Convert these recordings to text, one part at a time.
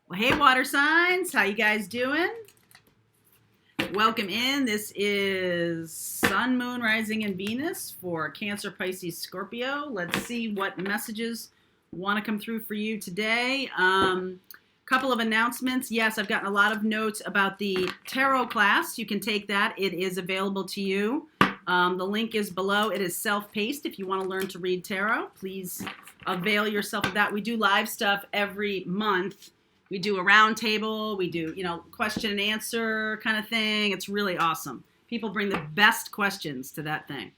Well, hey, water signs, how you guys doing? Welcome in. This is Sun, Moon, Rising, and Venus for Cancer, Pisces, Scorpio. Let's see what messages want to come through for you today. Couple of announcements. Yes, I've gotten a lot of notes about the tarot class. You can take that. It is available to you. The link is below. It is self-paced. If you want to learn to read tarot, please avail yourself of that. We do live stuff every month. We do a round table. We do, question and answer kind of thing. It's really awesome. People bring the best questions to that thing.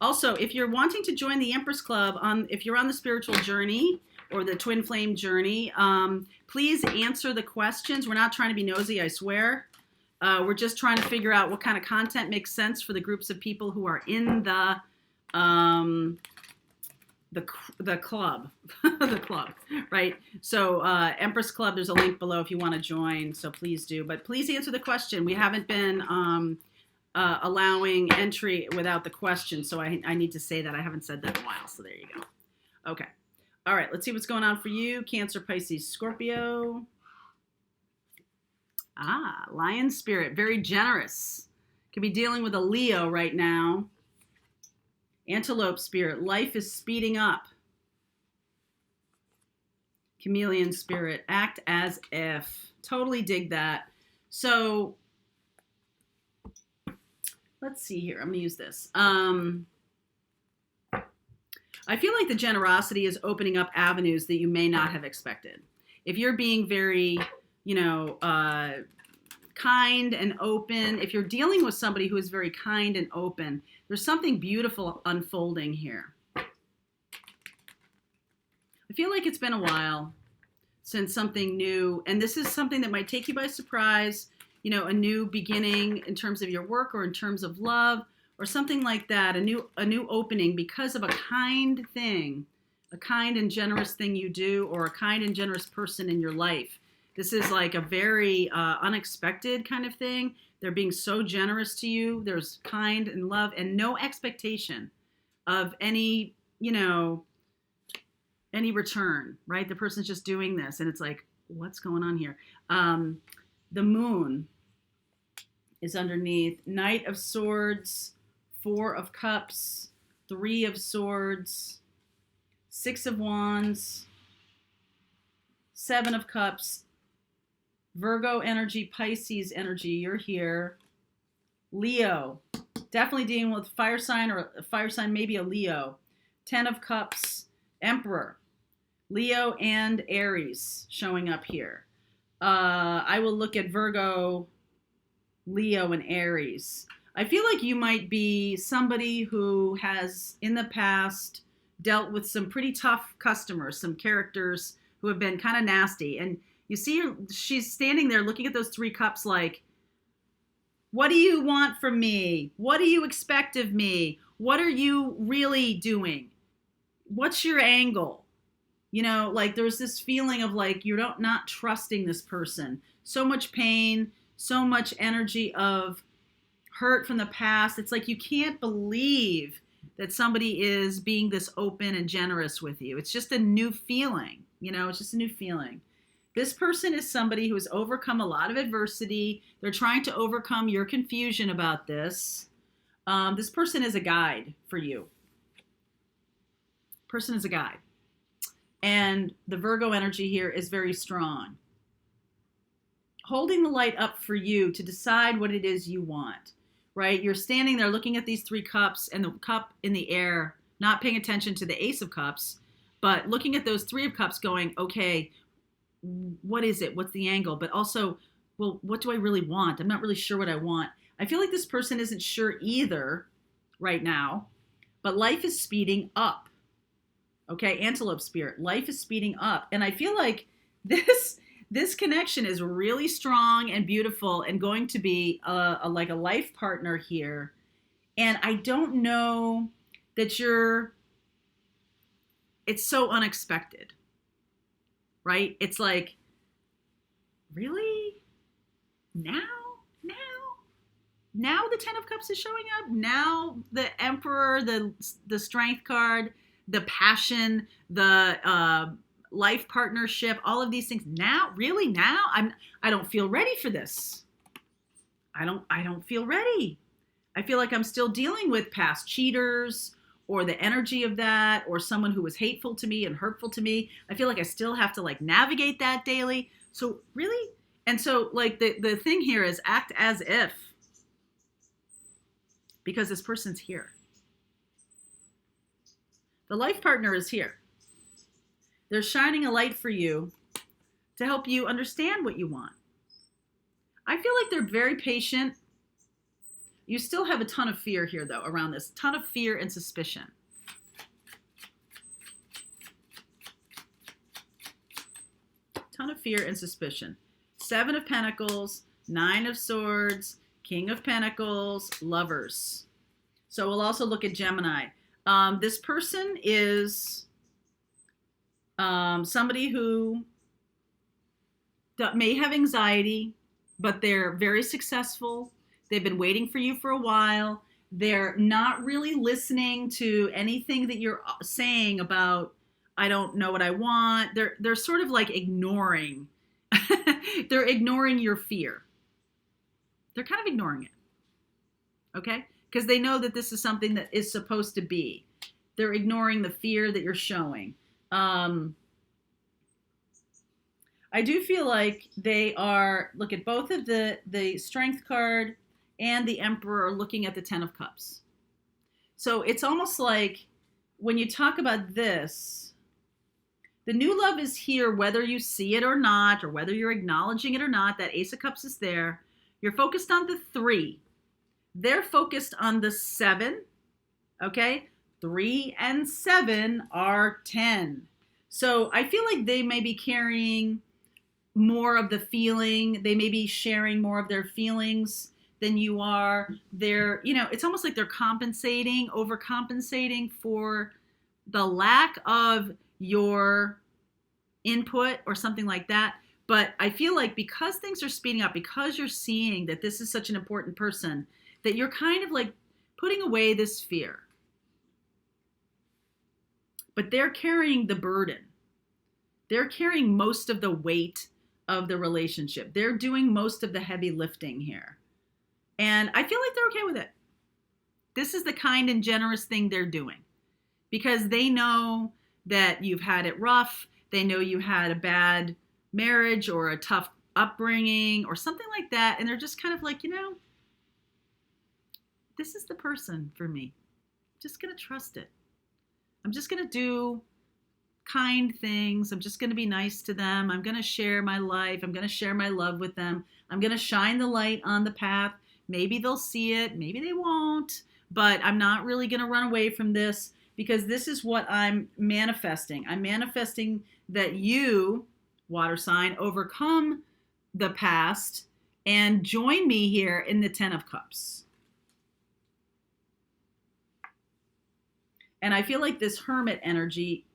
Also, if you're wanting to join the Empress Club, if you're on the spiritual journey or the twin flame journey, please answer the questions. We're not trying to be nosy, I swear. We're just trying to figure out what kind of content makes sense for the groups of people who are in the club, the club, right? So Empress Club, there's a link below if you want to join. So please do, but please answer the question. We haven't been allowing entry without the question. So I need to say that. I haven't said that in a while. So there you go. Okay. All right. Let's see what's going on for you. Cancer, Pisces, Scorpio. Lion spirit, very generous. Could be dealing with a Leo right now. Antelope spirit, life is speeding up. Chameleon spirit, act as if. Totally dig that. So, let's see here. I'm going to use this. I feel like the generosity is opening up avenues that you may not have expected. If you're being very, kind and open, if you're dealing with somebody who is very kind and open, there's something beautiful unfolding here. I feel like it's been a while since something new, and this is something that might take you by surprise, a new beginning in terms of your work or in terms of love or something like that, a new opening because of a kind thing, a kind and generous thing you do, or a kind and generous person in your life. This is like a very unexpected kind of thing. They're being so generous to you. There's kind and love and no expectation of any return, right? The person's just doing this and it's like, what's going on here? The moon is underneath. Knight of Swords, Four of Cups, Three of Swords, Six of Wands, Seven of Cups, Virgo energy, Pisces energy, you're here. Leo, definitely dealing with fire sign or a fire sign, maybe a Leo. 10 of Cups, Emperor. Leo and Aries showing up here. I will look at Virgo, Leo, and Aries. I feel like you might be somebody who has in the past dealt with some pretty tough customers, some characters who have been kind of nasty. And you see her, she's standing there looking at those 3 cups like, what do you want from me? What do you expect of me? What are you really doing? What's your angle? There's this feeling of like you're not trusting this person. So much pain, so much energy of hurt from the past. It's like you can't believe that somebody is being this open and generous with you. It's just a new feeling. It's just a new feeling. This person is somebody who has overcome a lot of adversity. They're trying to overcome your confusion about this. This person is a guide for you. Person is a guide. And the Virgo energy here is very strong. Holding the light up for you to decide what it is you want, right? You're standing there looking at these 3 cups and the cup in the air, not paying attention to the Ace of Cups, but looking at those 3 of Cups going, okay, what is it? What's the angle? But also, well, what do I really want? I'm not really sure what I want. I feel like this person isn't sure either right now, but life is speeding up. Okay, Antelope spirit, life is speeding up. And I feel like this connection is really strong and beautiful and going to be like a life partner here. And I don't know that it's so unexpected. Right? It's like, really? Now the 10 of Cups is showing up? Now the Emperor, the Strength card, the passion, the life partnership, all of these things. Now, really now, I don't feel ready for this. I don't feel ready. I feel like I'm still dealing with past cheaters or the energy of that, or someone who was hateful to me and hurtful to me. I feel like I still have to like navigate that daily. So really, and so like the thing here is act as if, because this person's here. The life partner is here. They're shining a light for you to help you understand what you want. I feel like they're very patient. You still have a ton of fear here, though, around this. Ton of fear and suspicion. Ton of fear and suspicion. 7 of Pentacles, 9 of Swords, King of Pentacles, Lovers. So we'll also look at Gemini. This person is somebody who may have anxiety, but they're very successful. They've been waiting for you for a while. They're not really listening to anything that you're saying about, I don't know what I want. They're sort of like ignoring. They're ignoring your fear. They're kind of ignoring it. Okay? Because they know that this is something that is supposed to be. They're ignoring the fear that you're showing. I do feel like they are, look at both of the Strength card and the Emperor are looking at the 10 of Cups. So it's almost like when you talk about this, the new love is here whether you see it or not, or whether you're acknowledging it or not. That Ace of Cups is there. You're focused on the 3. They're focused on the 7. Okay? 3 and 7 are 10. So I feel like they may be carrying more of the feeling. They may be sharing more of their feelings than you are. They're, it's almost like they're overcompensating for the lack of your input or something like that. But I feel like because things are speeding up, because you're seeing that this is such an important person, that you're kind of like putting away this fear. But they're carrying the burden. They're carrying most of the weight of the relationship. They're doing most of the heavy lifting here. And I feel like they're okay with it. This is the kind and generous thing they're doing because they know that you've had it rough. They know you had a bad marriage or a tough upbringing or something like that. And they're just kind of like, this is the person for me. I'm just going to trust it. I'm just going to do kind things. I'm just going to be nice to them. I'm going to share my life. I'm going to share my love with them. I'm going to shine the light on the path. Maybe they'll see it. Maybe they won't. But I'm not really going to run away from this because this is what I'm manifesting. I'm manifesting that you, water sign, overcome the past and join me here in the 10 of Cups. And I feel like this Hermit energy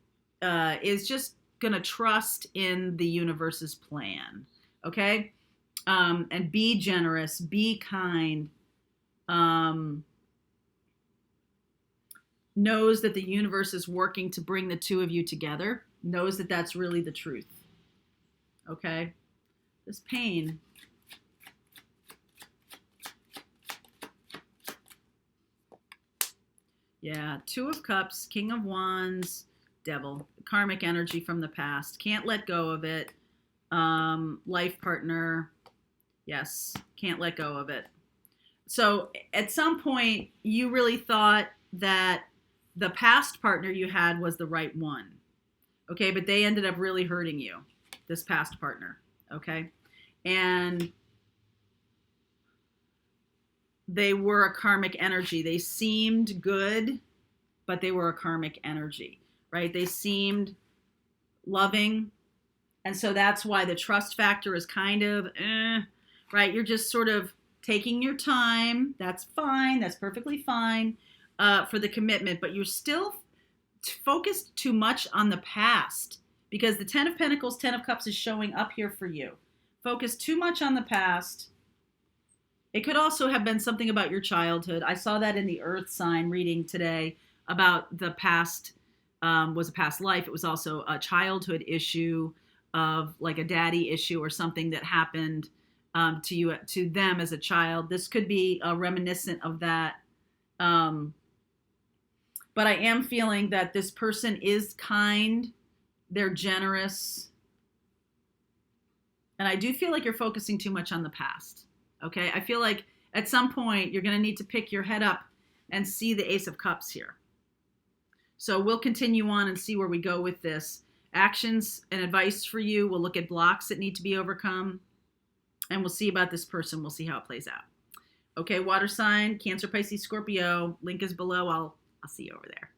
is just going to trust in the universe's plan. Okay? And be generous, be kind, knows that the universe is working to bring the two of you together, knows that that's really the truth. Okay? This pain. Yeah, 2 of Cups, King of Wands, Devil, karmic energy from the past. Can't let go of it. Life partner. Yes, can't let go of it. So at some point, you really thought that the past partner you had was the right one. Okay, but they ended up really hurting you, this past partner. Okay, and they were a karmic energy. They seemed good, but they were a karmic energy, right? They seemed loving. And so that's why the trust factor is kind of, right? You're just sort of taking your time. That's fine. That's perfectly fine for the commitment. But you're still focused too much on the past because the 10 of Pentacles, 10 of Cups is showing up here for you. Focus too much on the past. It could also have been something about your childhood. I saw that in the Earth sign reading today about the past was a past life. It was also a childhood issue of like a daddy issue or something that happened to them as a child. This could be reminiscent of that. But I am feeling that this person is kind, they're generous, and I do feel like you're focusing too much on the past. Okay, I feel like at some point you're going to need to pick your head up and see the Ace of Cups here. So we'll continue on and see where we go with this. Actions and advice for you. We'll look at blocks that need to be overcome. And we'll see about this person. We'll see how it plays out. Okay, water sign, Cancer, Pisces, Scorpio. Link is below. I'll see you over there.